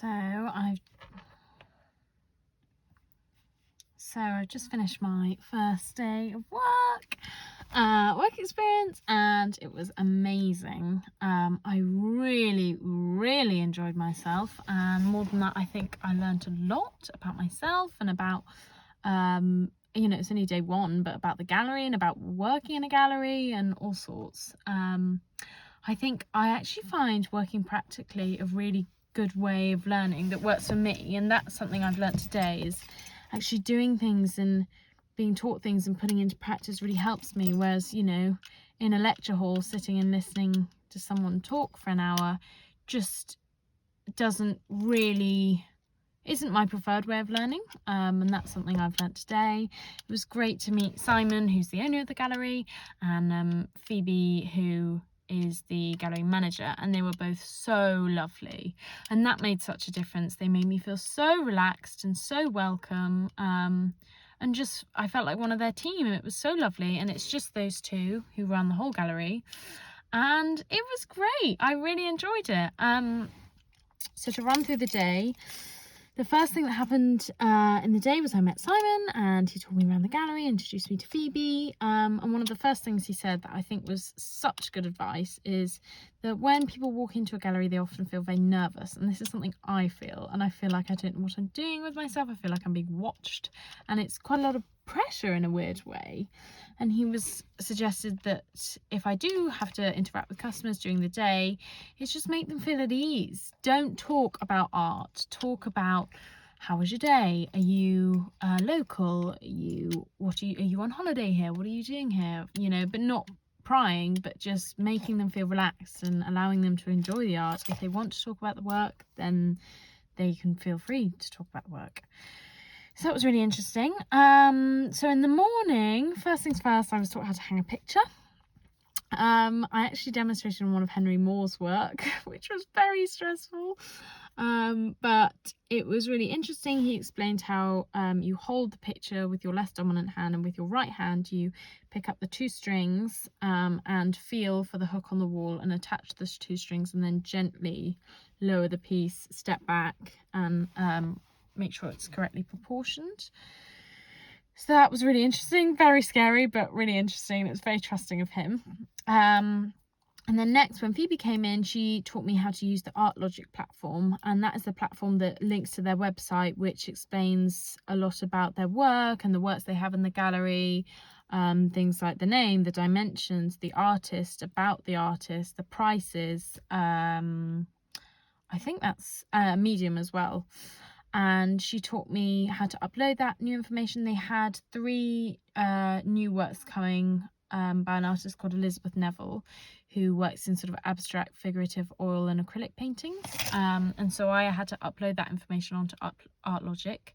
I've just finished my first day of work experience, and it was amazing. I really enjoyed myself, and more than that, I think I learned a lot about myself and about it's only day one, but about the gallery and about working in a gallery and all sorts. I think I actually find working practically a really good way of learning that works for me, and that's something I've learned today, is actually doing things and being taught things and putting into practice really helps me. Whereas, in a lecture hall, sitting and listening to someone talk for an hour just isn't my preferred way of learning, and that's something I've learnt today. It was great to meet Simon, who's the owner of the gallery, and Phoebe, who is the gallery manager, and they were both so lovely, and that made such a difference. They made me feel so relaxed and so welcome, and just I felt like one of their team. It was so lovely, and it's just those two who run the whole gallery, and it was great. I really enjoyed it. So to run through the day, the first thing that happened in the day was I met Simon, and he took me around the gallery, introduced me to Phoebe, and one of the first things he said that I think was such good advice is that when people walk into a gallery, they often feel very nervous, and this is something I feel, and I feel like I don't know what I'm doing with myself. I feel like I'm being watched, and it's quite a lot of pressure in a weird way. And he was suggested that if I do have to interact with customers during the day, it's just make them feel at ease. Don't talk about art. Talk about, how was your day? Are you local? Are you on holiday here? What are you doing here? But not prying, but just making them feel relaxed and allowing them to enjoy the art. If they want to talk about the work, then they can feel free to talk about the work. So that was really interesting. So in the morning, first things first, I was taught how to hang a picture. I actually demonstrated on one of Henry Moore's work, which was very stressful, but it was really interesting. He explained how you hold the picture with your left dominant hand, and with your right hand you pick up the two strings and feel for the hook on the wall and attach the two strings, and then gently lower the piece, step back, and make sure it's correctly proportioned. So that was really interesting, very scary, but really interesting. It was very trusting of him. And then next, when Phoebe came in, she taught me how to use the ArtLogic platform, and that is the platform that links to their website, which explains a lot about their work and the works they have in the gallery, things like the name, the dimensions, the artist, about the artist, the prices. I think that's Medium as well. And she taught me how to upload that new information. They had 3 new works coming by an artist called Elizabeth Neville, who works in sort of abstract, figurative, oil and acrylic paintings, and so I had to upload that information onto ArtLogic.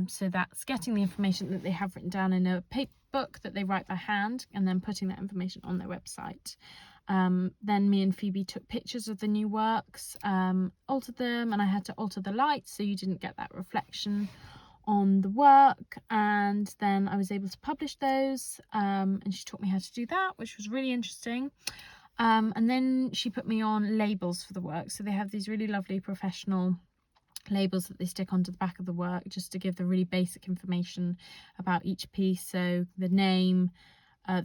So that's getting the information that they have written down in a paper book that they write by hand, and then putting that information on their website. Then me and Phoebe took pictures of the new works, altered them, and I had to alter the light so you didn't get that reflection on the work, and then I was able to publish those, and she taught me how to do that, which was really interesting. And then she put me on labels for the work. So they have these really lovely professional labels that they stick onto the back of the work, just to give the really basic information about each piece. So the name,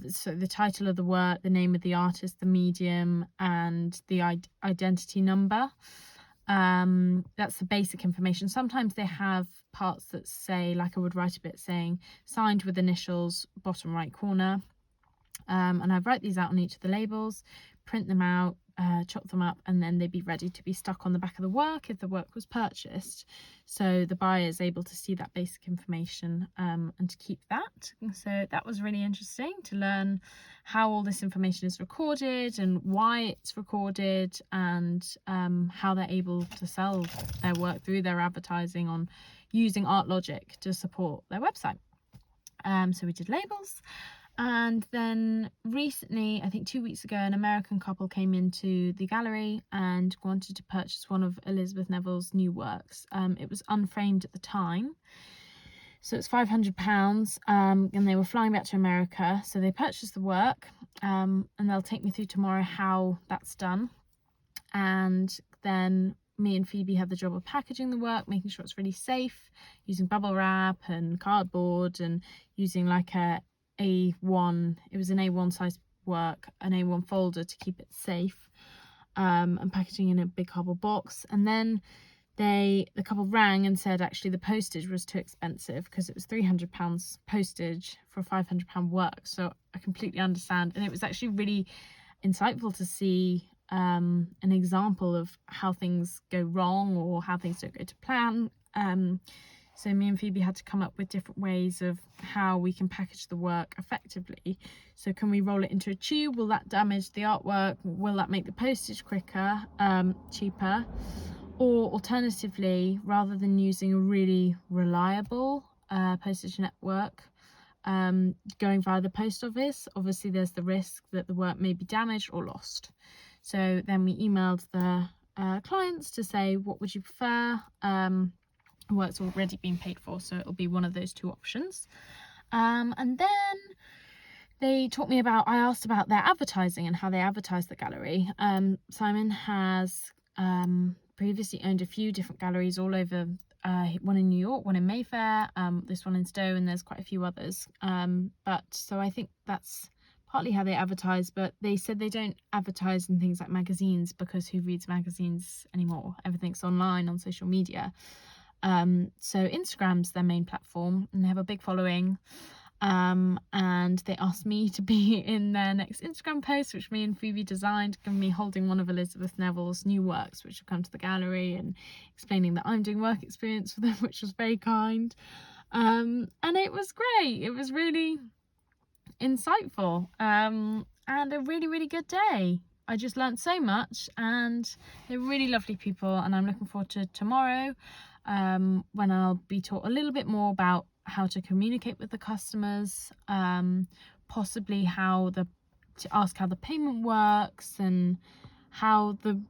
so the title of the work, the name of the artist, the medium, and the identity number. That's the basic information. Sometimes they have parts that say, like I would write a bit saying signed with initials, bottom right corner, and I write these out on each of the labels, print them out, chop them up, and then they'd be ready to be stuck on the back of the work if the work was purchased, so the buyer is able to see that basic information and to keep that. So that was really interesting to learn how all this information is recorded and why it's recorded, and how they're able to sell their work through their advertising on using ArtLogic to support their website. So we did labels. And then recently, I think 2 weeks ago, an American couple came into the gallery and wanted to purchase one of Elizabeth Neville's new works. It was unframed at the time, so it's £500, and they were flying back to America. So they purchased the work, and they'll take me through tomorrow how that's done. And then me and Phoebe had the job of packaging the work, making sure it's really safe, using bubble wrap and cardboard, and using like an A1 size work, an A1 folder to keep it safe, and packaging in a big cardboard box. And then the couple rang and said actually the postage was too expensive because it was £300 postage for £500 work. So I completely understand, and it was actually really insightful to see an example of how things go wrong or how things don't go to plan. So me and Phoebe had to come up with different ways of how we can package the work effectively. So can we roll it into a tube? Will that damage the artwork? Will that make the postage quicker, cheaper? Or alternatively, rather than using a really reliable postage network, going via the post office, obviously there's the risk that the work may be damaged or lost. So then we emailed the clients to say, what would you prefer? Work's already been paid for, so it'll be one of those two options. And then they taught me about, I asked about their advertising and how they advertise the gallery. Simon has previously owned a few different galleries all over, one in New York, one in Mayfair, this one in Stowe, and there's quite a few others. But so I think that's partly how they advertise, but they said they don't advertise in things like magazines because who reads magazines anymore? Everything's online on social media. So Instagram's their main platform, and they have a big following. And they asked me to be in their next Instagram post, which me and Phoebe designed, giving me holding one of Elizabeth Neville's new works, which have come to the gallery, and explaining that I'm doing work experience for them, which was very kind. And it was great. It was really insightful, and a really, really good day. I just learned so much, and they're really lovely people, and I'm looking forward to tomorrow, when I'll be taught a little bit more about how to communicate with the customers, possibly to ask how the payment works and how to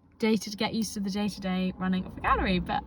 get used to the day-to-day running of the gallery. But